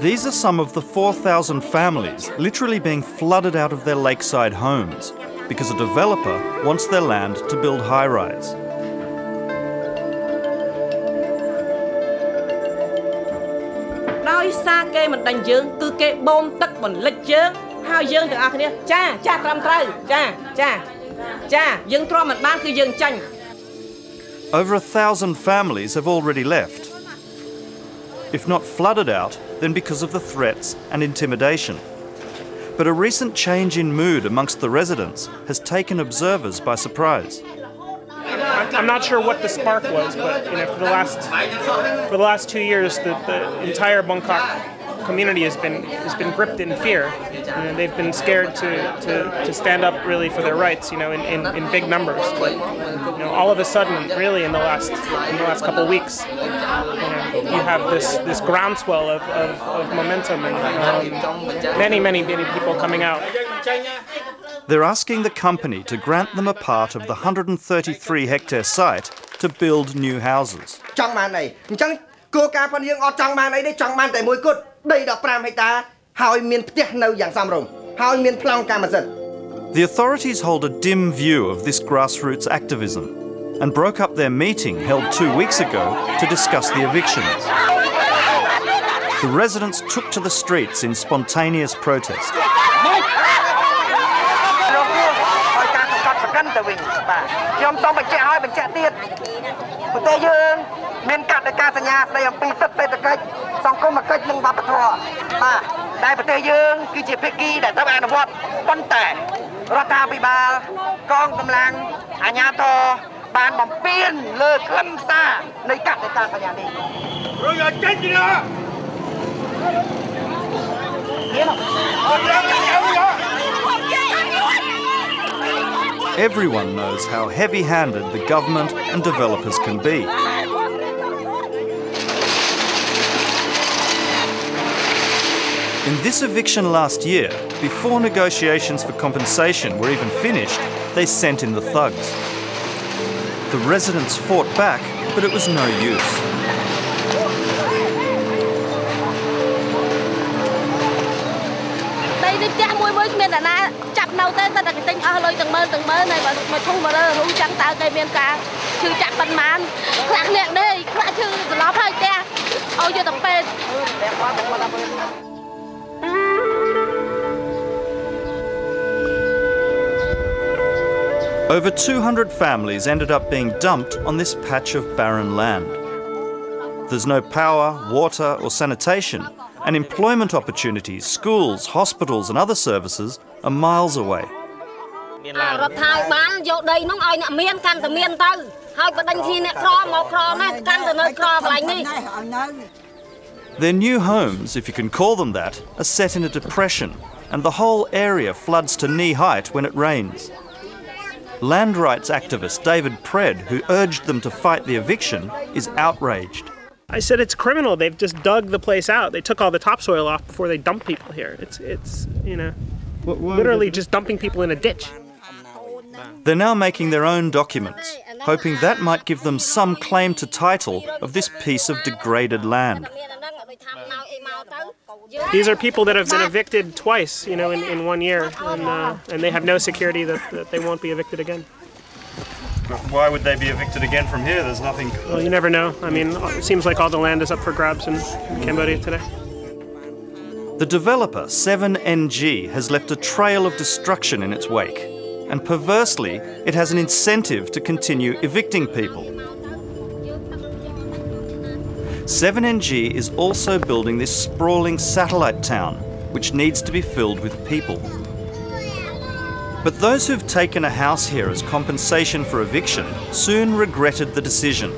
These are some of the 4,000 families literally being flooded out of their lakeside homes because a developer wants their land to build high-rise. Over 1,000 families have already left. If not flooded out, then because of the threats and intimidation. But a recent change in mood amongst the residents has taken observers by surprise. I'm not sure what the spark was, but for the last 2 years, the entire Bangkok community has been gripped in fear. They've been scared to stand up really for their rights, in big numbers. But all of a sudden, really in the last couple of weeks, you have this groundswell of momentum and many people coming out. They're asking the company to grant them a part of the 133-hectare site to build new houses. The authorities hold a dim view of this grassroots activism and broke up their meeting held 2 weeks ago to discuss the evictions. The residents took to the streets in spontaneous protest. Everyone knows how heavy-handed the government and developers can be. In this eviction last year, before negotiations for compensation were even finished, they sent in the thugs. The residents fought back, but it was no use. Over 200 families ended up being dumped on this patch of barren land. There's no power, water or sanitation, and employment opportunities, schools, hospitals and other services are miles away. Their new homes, if you can call them that, are set in a depression, and the whole area floods to knee height when it rains. Land rights activist David Pred, who urged them to fight the eviction, is outraged. I said it's criminal. They've just dug the place out. They took all the topsoil off before they dumped people here. It's literally just dumping people in a ditch. They're now making their own documents, hoping that might give them some claim to title of this piece of degraded land. These are people that have been evicted twice, in 1 year, and they have no security that they won't be evicted again. Why would they be evicted again from here? There's nothing... Well, you never know. I mean, it seems like all the land is up for grabs in Cambodia today. The developer, 7NG, has left a trail of destruction in its wake, and perversely, it has an incentive to continue evicting people. 7NG is also building this sprawling satellite town, which needs to be filled with people. But those who've taken a house here as compensation for eviction soon regretted the decision.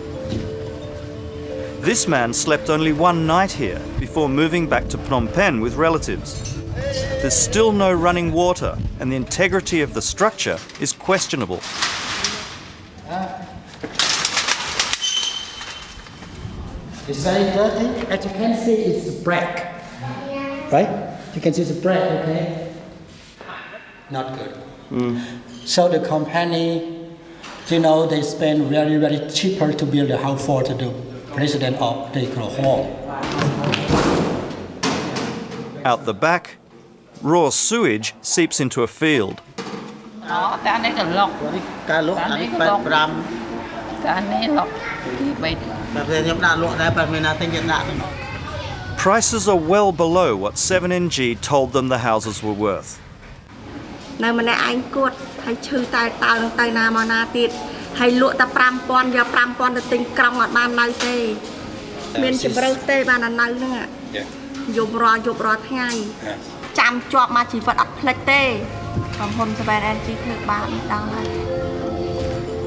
This man slept only one night here before moving back to Phnom Penh with relatives. There's still no running water, and the integrity of the structure is questionable. It's very dirty. As you can see, it's black. Right? You can see it's black, okay? Not good. So the company, they spend very cheaper to build a house for the president of the hall. Out the back, raw sewage seeps into a field. Prices are well below what 7NG told them the houses were worth.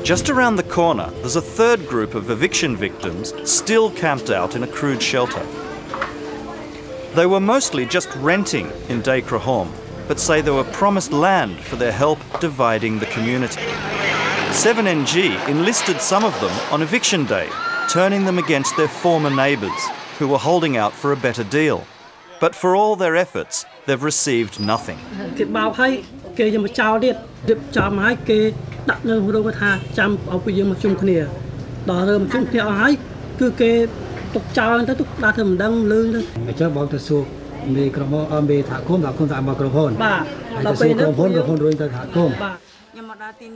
Just around the corner, there's a third group of eviction victims still camped out in a crude shelter. They were mostly just renting in Day Krahom, but say they were promised land for their help dividing the community. 7NG enlisted some of them on eviction day, turning them against their former neighbours, who were holding out for a better deal. But for all their efforts, they've received nothing.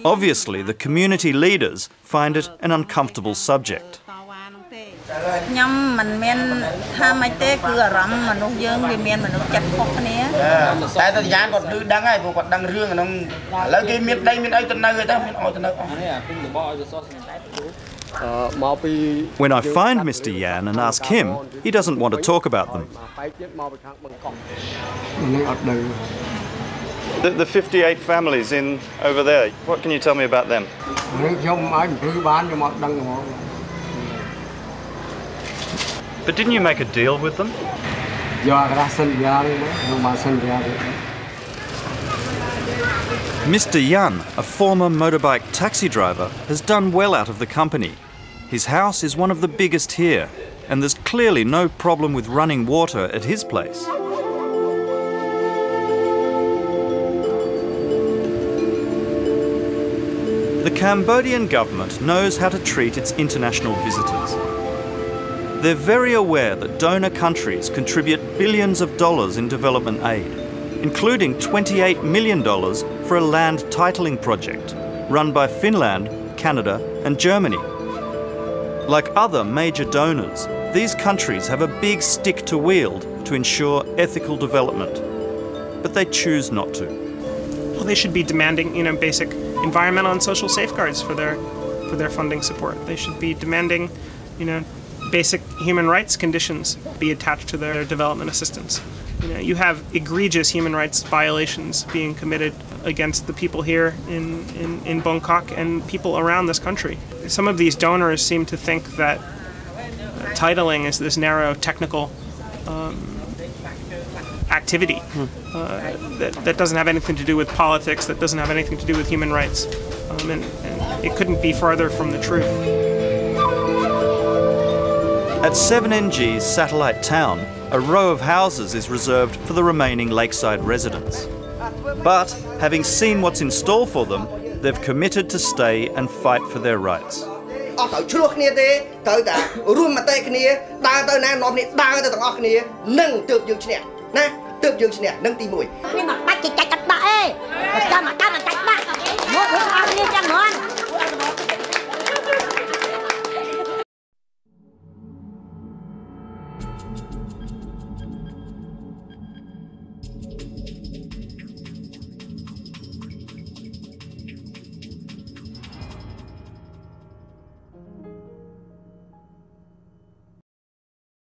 Obviously, the community leaders find it an uncomfortable subject. When I find Mr. Yan and ask him, he doesn't want to talk about them. The 58 families in over there, what can you tell me about them? But didn't you make a deal with them? Mr. Yan, a former motorbike taxi driver, has done well out of the company. His house is one of the biggest here, and there's clearly no problem with running water at his place. The Cambodian government knows how to treat its international visitors. They're very aware that donor countries contribute billions of dollars in development aid, including $28 million for a land titling project run by Finland, Canada and Germany. Like other major donors, these countries have a big stick to wield to ensure ethical development, but they choose not to. Well, they should be demanding, basic environmental and social safeguards for their funding support. They should be demanding, basic human rights conditions be attached to their development assistance. You have egregious human rights violations being committed against the people here in Bangkok and people around this country. Some of these donors seem to think that titling is this narrow technical activity that doesn't have anything to do with politics, that doesn't have anything to do with human rights. And it couldn't be farther from the truth. At 7NG's satellite town, a row of houses is reserved for the remaining Lakeside residents. But, having seen what's in store for them, they've committed to stay and fight for their rights.